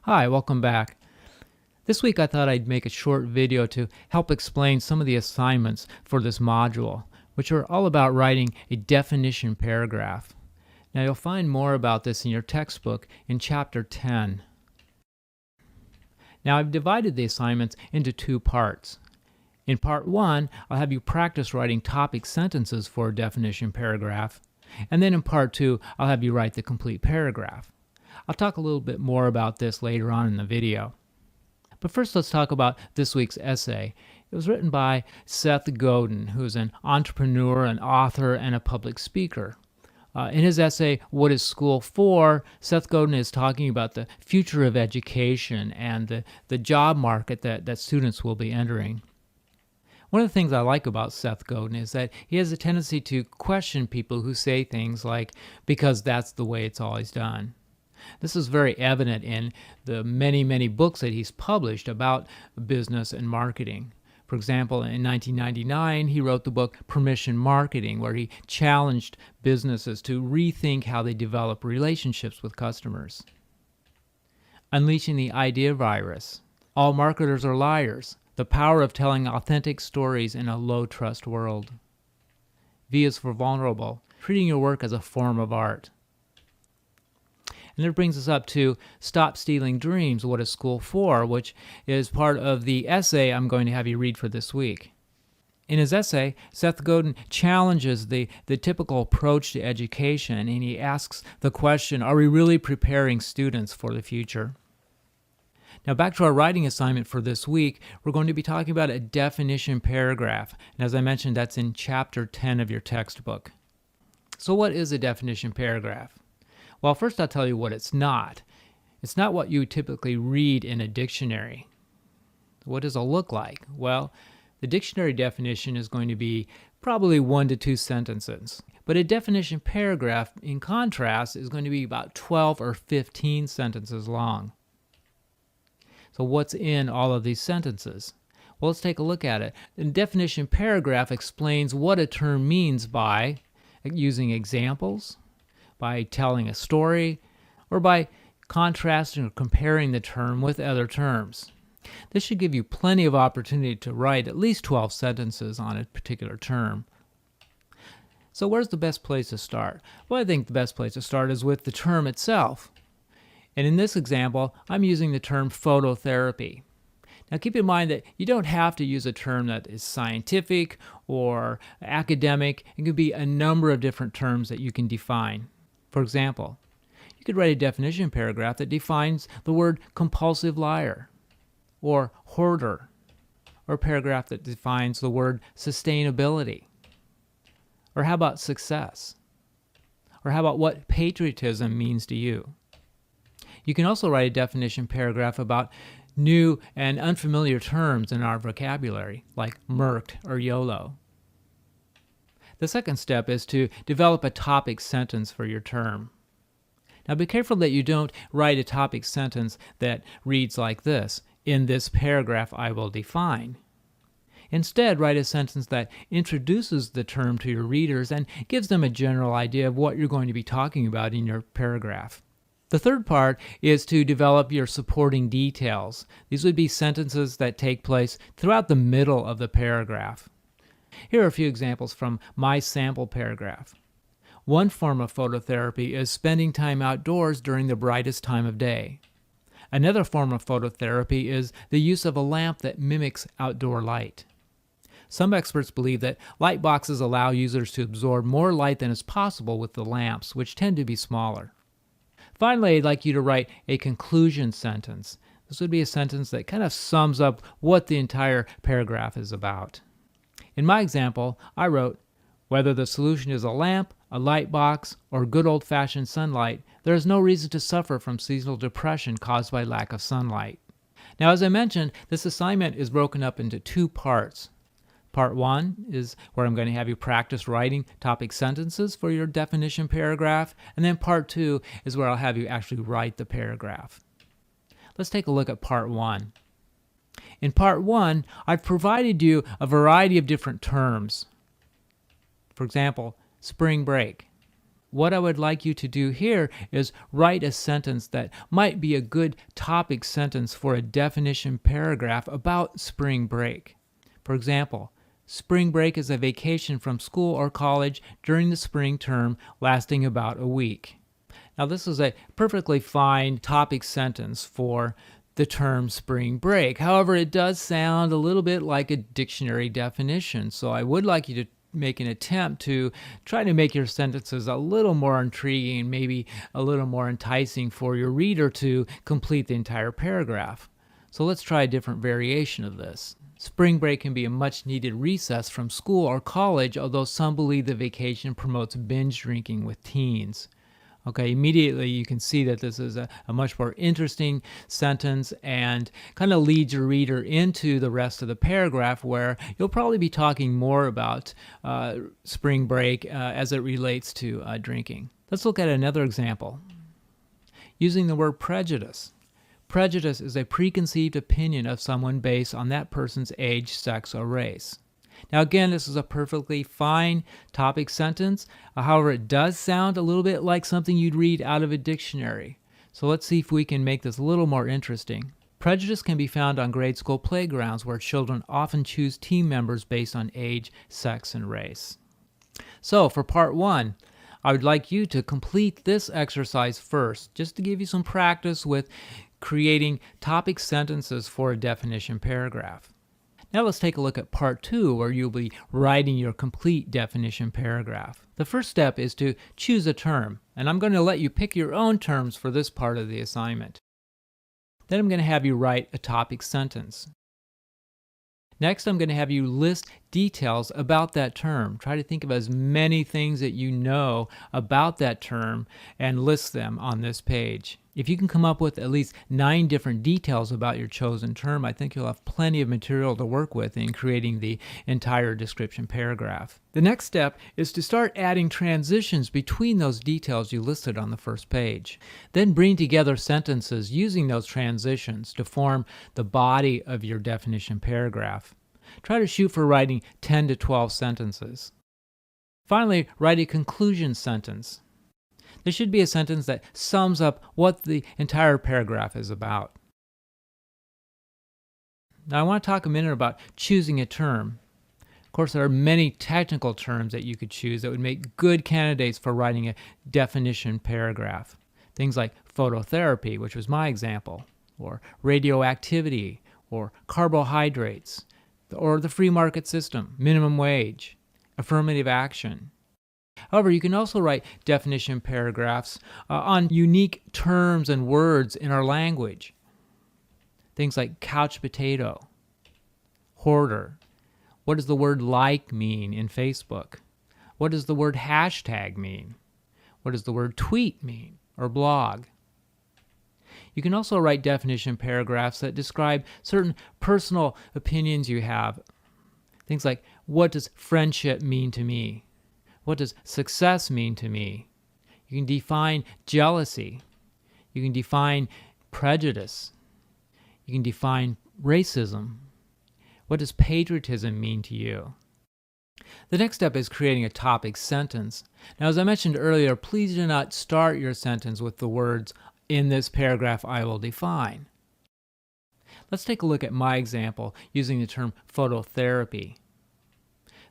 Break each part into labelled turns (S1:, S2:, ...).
S1: Hi, welcome back. This week I thought I'd make a short video to help explain some of the assignments for this module, which are all about writing a definition paragraph. Now you'll find more about this in your textbook in Chapter 10. Now I've divided the assignments into two parts. In Part 1, I'll have you practice writing topic sentences for a definition paragraph, and then in Part 2, I'll have you write the complete paragraph. I'll talk a little bit more about this later on in the video. But first let's talk about this week's essay. It was written by Seth Godin, who is an entrepreneur, an author, and a public speaker. In his essay, What is School For?, Seth Godin is talking about the future of education and the job market that students will be entering. One of the things I like about Seth Godin is that he has a tendency to question people who say things like, because that's the way it's always done. This is very evident in the many books that he's published about business and marketing. For example, in 1999, he wrote the book Permission Marketing, where he challenged businesses to rethink how they develop relationships with customers. Unleashing the Idea Virus. All marketers are liars. The power of telling authentic stories in a low-trust world. V is for vulnerable. Treating your work as a form of art. And it brings us up to Stop Stealing Dreams, What is School For?, which is part of the essay I'm going to have you read for this week. In his essay, Seth Godin challenges the typical approach to education, and he asks the question, are we really preparing students for the future? Now back to our writing assignment for this week, we're going to be talking about a definition paragraph. And as I mentioned, that's in Chapter 10 of your textbook. So what is a definition paragraph? Well, first I'll tell you what it's not. It's not what you typically read in a dictionary. What does it look like? Well, the dictionary definition is going to be probably 1 to 2 sentences. But a definition paragraph, in contrast, is going to be about 12 or 15 sentences long. So what's in all of these sentences? Well, let's take a look at it. The definition paragraph explains what a term means by using examples, by telling a story, or by contrasting or comparing the term with other terms. This should give you plenty of opportunity to write at least 12 sentences on a particular term. So where's the best place to start? Well, I think the best place to start is with the term itself. And in this example, I'm using the term phototherapy. Now keep in mind that you don't have to use a term that is scientific or academic. It could be a number of different terms that you can define. For example, you could write a definition paragraph that defines the word compulsive liar, or hoarder, or a paragraph that defines the word sustainability. Or how about success? Or how about what patriotism means to you? You can also write a definition paragraph about new and unfamiliar terms in our vocabulary, like merked or YOLO. The second step is to develop a topic sentence for your term. Now be careful that you don't write a topic sentence that reads like this, in this paragraph I will define. Instead, write a sentence that introduces the term to your readers and gives them a general idea of what you're going to be talking about in your paragraph. The third part is to develop your supporting details. These would be sentences that take place throughout the middle of the paragraph. Here are a few examples from my sample paragraph. One form of phototherapy is spending time outdoors during the brightest time of day. Another form of phototherapy is the use of a lamp that mimics outdoor light. Some experts believe that light boxes allow users to absorb more light than is possible with the lamps, which tend to be smaller. Finally, I'd like you to write a conclusion sentence. This would be a sentence that kind of sums up what the entire paragraph is about. In my example, I wrote, whether the solution is a lamp, a light box, or good old-fashioned sunlight, there is no reason to suffer from seasonal depression caused by lack of sunlight. Now, as I mentioned, this assignment is broken up into two parts. Part 1 is where I'm going to have you practice writing topic sentences for your definition paragraph, and then Part 2 is where I'll have you actually write the paragraph. Let's take a look at Part 1. In Part 1, I've provided you a variety of different terms. For example, spring break, what I would like you to do here is write a sentence that might be a good topic sentence for a definition paragraph about spring break. For example, spring break is a vacation from school or college during the spring term lasting about a week. Now, this is a perfectly fine topic sentence for the term spring break. However, it does sound a little bit like a dictionary definition, so I would like you to make an attempt to try to make your sentences a little more intriguing, maybe a little more enticing for your reader to complete the entire paragraph. So let's try a different variation of this. Spring break can be a much-needed recess from school or college, although some believe the vacation promotes binge drinking with teens. Okay, immediately you can see that this is a much more interesting sentence and kind of leads your reader into the rest of the paragraph, where you'll probably be talking more about spring break as it relates to drinking. Let's look at another example. Using the word prejudice. Prejudice is a preconceived opinion of someone based on that person's age, sex, or race. Now again, this is a perfectly fine topic sentence. However, it does sound a little bit like something you'd read out of a dictionary. So let's see if we can make this a little more interesting. Prejudice can be found on grade school playgrounds where children often choose team members based on age, sex, and race. So for part 1, I would like you to complete this exercise first, just to give you some practice with creating topic sentences for a definition paragraph. Now let's take a look at part 2, where you'll be writing your complete definition paragraph. The first step is to choose a term, and I'm going to let you pick your own terms for this part of the assignment. Then I'm going to have you write a topic sentence. Next, I'm going to have you list details about that term. Try to think of as many things that you know about that term and list them on this page. If you can come up with at least 9 different details about your chosen term, I think you'll have plenty of material to work with in creating the entire description paragraph. The next step is to start adding transitions between those details you listed on the first page. Then bring together sentences using those transitions to form the body of your definition paragraph. Try to shoot for writing 10 to 12 sentences. Finally, write a conclusion sentence. There should be a sentence that sums up what the entire paragraph is about. Now I want to talk a minute about choosing a term. Of course, there are many technical terms that you could choose that would make good candidates for writing a definition paragraph. Things like phototherapy, which was my example, or radioactivity, or carbohydrates, or the free market system, minimum wage, affirmative action. However, you can also write definition paragraphs on unique terms and words in our language. Things like couch potato, hoarder. What does the word like mean in Facebook? What does the word hashtag mean? What does the word tweet mean or blog? You can also write definition paragraphs that describe certain personal opinions you have. Things like, what does friendship mean to me? What does success mean to me? You can define jealousy. You can define prejudice. You can define racism. What does patriotism mean to you? The next step is creating a topic sentence. Now, as I mentioned earlier, please do not start your sentence with the words, "In this paragraph I will define." Let's take a look at my example using the term phototherapy.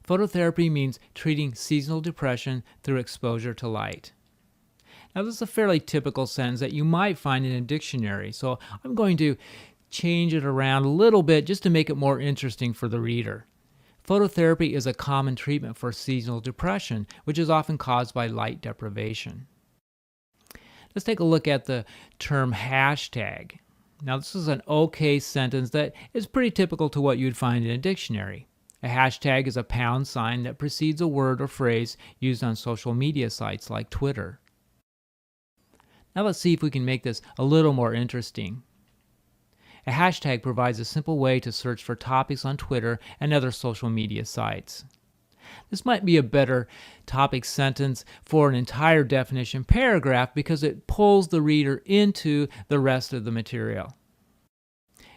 S1: Phototherapy means treating seasonal depression through exposure to light. Now, this is a fairly typical sentence that you might find in a dictionary, so I'm going to change it around a little bit just to make it more interesting for the reader. Phototherapy is a common treatment for seasonal depression, which is often caused by light deprivation. Let's take a look at the term hashtag. Now, this is an okay sentence that is pretty typical to what you'd find in a dictionary. A hashtag is a pound sign that precedes a word or phrase used on social media sites like Twitter. Now let's see if we can make this a little more interesting. A hashtag provides a simple way to search for topics on Twitter and other social media sites. This might be a better topic sentence for an entire definition paragraph because it pulls the reader into the rest of the material.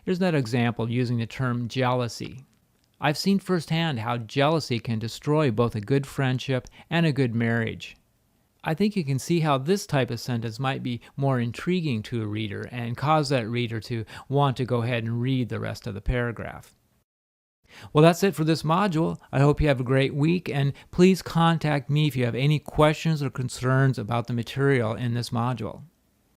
S1: Here's another example using the term jealousy. I've seen firsthand how jealousy can destroy both a good friendship and a good marriage. I think you can see how this type of sentence might be more intriguing to a reader and cause that reader to want to go ahead and read the rest of the paragraph. Well, that's it for this module. I hope you have a great week, and please contact me if you have any questions or concerns about the material in this module.